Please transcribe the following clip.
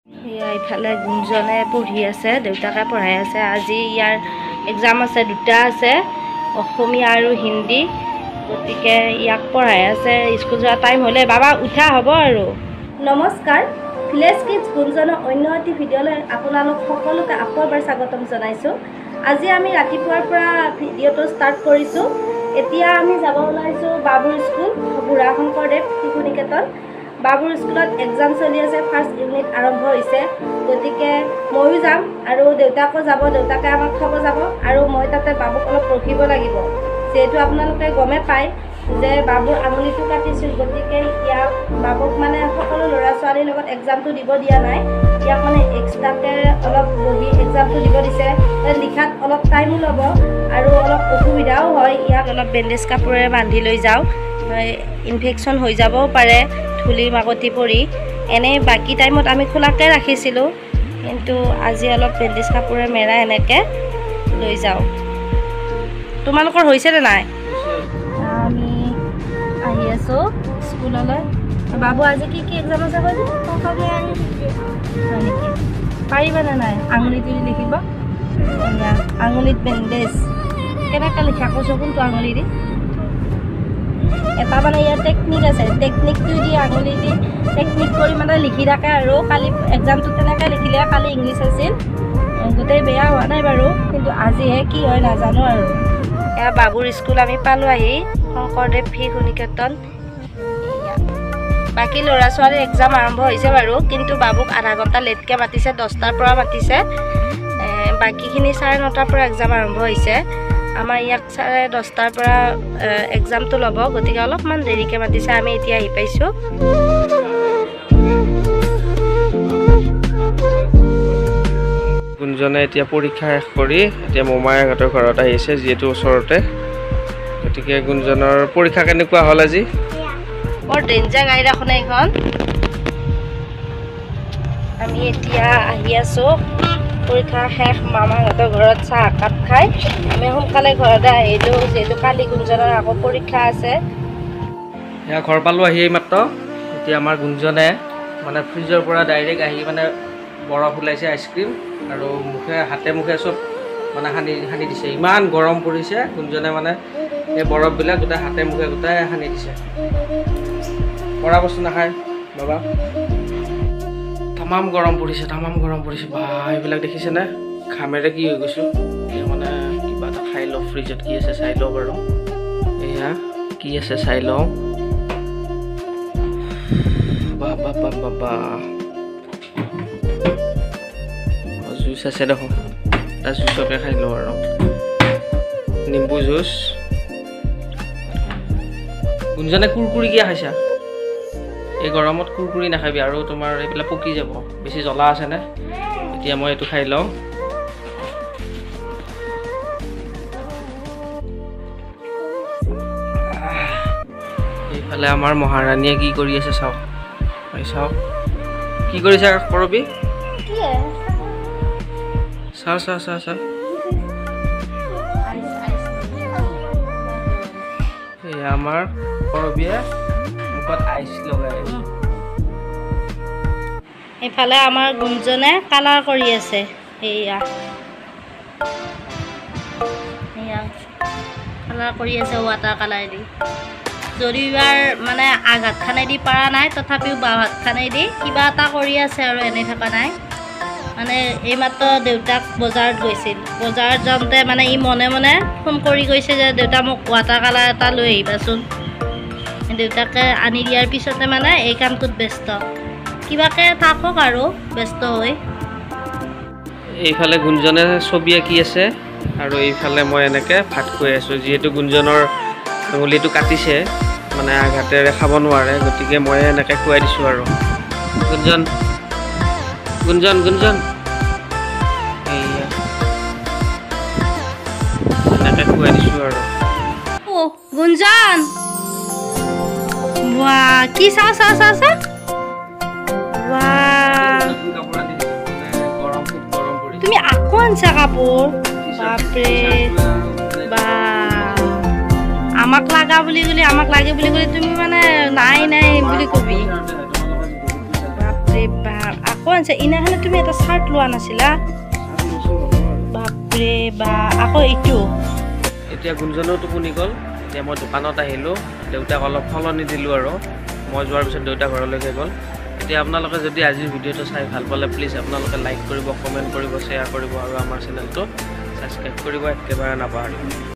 ইফালে গুঞ্জনে পঢ়ি আছে, দেউতাকে পঢ়াই আছে। আজি ইয়াৰ এক্সাম আছে, দুটা আছে, অসমীয়া আৰু হিন্দী। গতিকে ইয়াক পঢ়াই আছে। স্কুল যোৱা টাইম হ'লে বাবা উঠা হ'ব আৰু। নমস্কাৰ, ভিলেজ কিডছ গুঞ্জনৰ অন্য এটি ভিডিঅ'লৈ আপোনালোক সকলোকে আকৌ এবাৰ স্বাগতম জনাইছোঁ। আজি আমি ৰাতিপুৱাৰ পৰা ভিডিঅ'টো ষ্টাৰ্ট কৰিছোঁ। এতিয়া আমি যাব ওলাইছোঁ বাবুৰ স্কুল, বুঢ়া শংকৰদেৱ শিশু নিকেতন। বাবুৰ স্কুলত এক্সাম চলি আছে, ফাৰ্ষ্ট ইউনিট আৰম্ভ হৈছে। গতিকে ময়ো যাম আৰু দেউতাকো যাব, দেউতাকে আমাক থ'ব যাব আৰু মই তাতে বাবুক অলপ ৰখিব লাগিব। যিহেতু আপোনালোকে গমে পায় যে বাবুৰ আঙুলিটো কাটিছিল, গতিকে ইয়াক বাবুক মানে সকলো ল'ৰা ছোৱালীৰ লগত এক্সামটো দিব দিয়া নাই। ইয়াক মানে এক্সট্ৰাকৈ অলপ বহি এক্সামটো দিব দিছে। লিখাত অলপ টাইমো ল'ব আৰু অলপ অসুবিধাও হয়। ইয়াক অলপ বেণ্ডেজ কাপোৰেৰে বান্ধি লৈ যাওঁ, ইনফেকশ্যন হৈ যাবও পাৰে ধূলি মাকতি পৰি। এনেই বাকী টাইমত আমি খোলাকৈ ৰাখিছিলোঁ, কিন্তু আজি অলপ বেণ্ডেজ কাপোৰে মেৰাই এনেকৈ লৈ যাওঁ। তোমালোকৰ হৈছেনে নাই? আমি আহি আছোঁ স্কুললৈ। বাবু আজি কি এক্সাম আছে কৈছে? হয় নেকি? পাৰিবানে নাই আঙুলিটো লিখিব? আঙুলিত বেণ্ডেজ কেনেকৈ লিখা কৈছ? কোনটো আঙুলি দি? এটা মানে ইয়াৰ টেকনিক আছে, টেকনিকটো দি আঙুলি দি টেকনিক কৰি মানে লিখি থাকে আৰু। কালি এক্সামটো তেনেকৈ লিখিলে, কালি ইংলিছ আছিল, গোটেই বেয়া হোৱা নাই বাৰু, কিন্তু আজিহে কি হয় নাজানো আৰু। এয়া বাবুৰ স্কুল আমি পালোঁ আহি, শংকৰদেৱ শিশু নিকেতন। বাকী ল'ৰা ছোৱালীৰ এক্সাম আৰম্ভ হৈছে বাৰু, কিন্তু বাবুক আধা ঘণ্টা লেটকৈ মাতিছে, 10টাৰ পৰা মাতিছে। বাকীখিনি 9:30 পৰা এক্সাম আৰম্ভ হৈছে। আমাৰ ইয়াক 10:30 পৰা এক্সামটো ল'ব, গতিকে অলপমান দেৰিকৈ মাতিছে। আমি এতিয়া আহি পাইছোঁ। গুঞ্জনে এতিয়া পৰীক্ষা শেষ কৰি এতিয়া মোমায়েকহঁতৰ ঘৰত আহিছে, যিহেতু ওচৰতে। গতিকে গুঞ্জনৰ পৰীক্ষা কেনেকুৱা হ'ল আজি? বৰ ডেঞ্জাৰ গাড়ী ৰাখোঁ নে এইখন। আমি এতিয়া আহি আছোঁ, পৰীক্ষা শেষ, মামাহঁতৰ ঘৰত চাহ একাপ খাই আমি সোনকালে ঘৰতে আহিলোঁ, যিহেতু কালি গুঞ্জনৰ আকৌ পৰীক্ষা আছে। এয়া ঘৰ পালোঁ আহি মাত্ৰ। এতিয়া আমাৰ গুঞ্জনে মানে ফ্ৰিজৰ পৰা ডাইৰেক্ট আহি মানে বৰফ ওলাইছে, আইচক্ৰীম, আৰু হাতে মুখে চব মানে সানি দিছে। ইমান গৰম পৰিছে, গুঞ্জনে মানে এই বৰফবিলাক গোটেই হাতে মুখে গোটাই সানি দিছে। পৰা বস্তু নাখায় বাবা। তামাম গৰম পৰিছে, তামাম গৰম পৰিছে বা। এইবিলাক দেখিছেনে? ঘামেৰে কি হৈ গৈছোঁ। এতিয়া মানে কিবা এটা খাই লওঁ, ফ্ৰিজত কি আছে চাই লওঁ বাৰু। এয়া কি আছে চাই লওঁ। বাবা বাবা, জুচ আছে দেখোন, এটা জুচকে খাই লওঁ আৰু। নিম্বু জুচ। গুঞ্জনে কুৰকুৰি কিয় খাইছা? এই গৰমত কুৰকুৰি নাখাবি, আৰু তোমাৰ এইবিলাক পকি যাব, বেছি জ্বলা আছেনে। এতিয়া মই এইটো খাই লওঁ। এইফালে আমাৰ মহাৰাণীয়ে কি কৰি আছে চাওক, চাওক কি কৰিছে কৰবি। চাওঁ চাওঁ চাওঁ চাওঁ, এয়া আমাৰ কৰবিয়ে মুখত আইচ লগাই আছে। এইফালে আমাৰ গুঞ্জনে কালাৰ কৰি আছে। এয়া কালাৰ কৰি আছে ৱাটাৰ কালাৰ দি। যদিবাৰ মানে আঘাত খানেদি পৰা নাই, তথাপিও বাও হাত খানেদি কিবা এটা কৰি আছে আৰু, এনেই থকা নাই। মানে এইমাত্ৰ দেউতাক বজাৰত গৈছিল, বজাৰত যাওঁতে মানে ই মনে মনে ফোন কৰি কৈছে যে দেউতা মোক ৱাটাৰ কালাৰ এটা লৈ আহিবাচোন। দেউতাকে আনি দিয়াৰ পিছতে মানে এই কামটোত ব্যস্ত, কিবাকে থাকক আৰু ব্যস্ত হৈ। এইফালে গুঞ্জনে ছবি আঁকি আছে আৰু এইফালে মই এনেকৈ ভাত খুৱাই আছোঁ। যিহেতু গুঞ্জনৰ আঙুলিটো কাটিছে, মানে আঘাতেৰে খাব নোৱাৰে, গতিকে মই এনেকৈ খুৱাই দিছোঁ আৰু। গুঞ্জন গুঞ্জন গুঞ্জন এইয়া এনেকৈ খুৱাই দিছোঁ আৰু। গুঞ্জন বাহ, কি চাওঁ চাওঁ চাওঁ চাওঁ, তুমি আকৌ আনছা কাপোৰ? বাপৰে বা, আমাক লাগা বুলি ক'লে, আমাক লাগে বুলি ক'লে তুমি মানে নাই নাই বুলি কবি। বাপৰে বাপ, আকৌ আনিছে ইনাখানে তুমি এটা চাৰ্ট লোৱা নাছিলা বাপৰে বা আকৌ এইটো এতিয়া গুঞ্জনেও টোপনি গ'ল এতিয়া মই দোকানত আহিলোঁ দেউতাক অলপ সলনি দিলোঁ আৰু মই যোৱাৰ পিছত দেউতা ঘৰলৈকে গ'ল এতিয়া আপোনালোকে যদি আজিৰ ভিডিঅ'টো চাই ভাল পালে প্লিজ আপোনালোকে লাইক কৰিব কমেণ্ট কৰিব শ্বেয়াৰ কৰিব আৰু আমাৰ চেনেলটো ছাবস্ক্ৰাইব কৰিব একেবাৰে নাপাহৰিব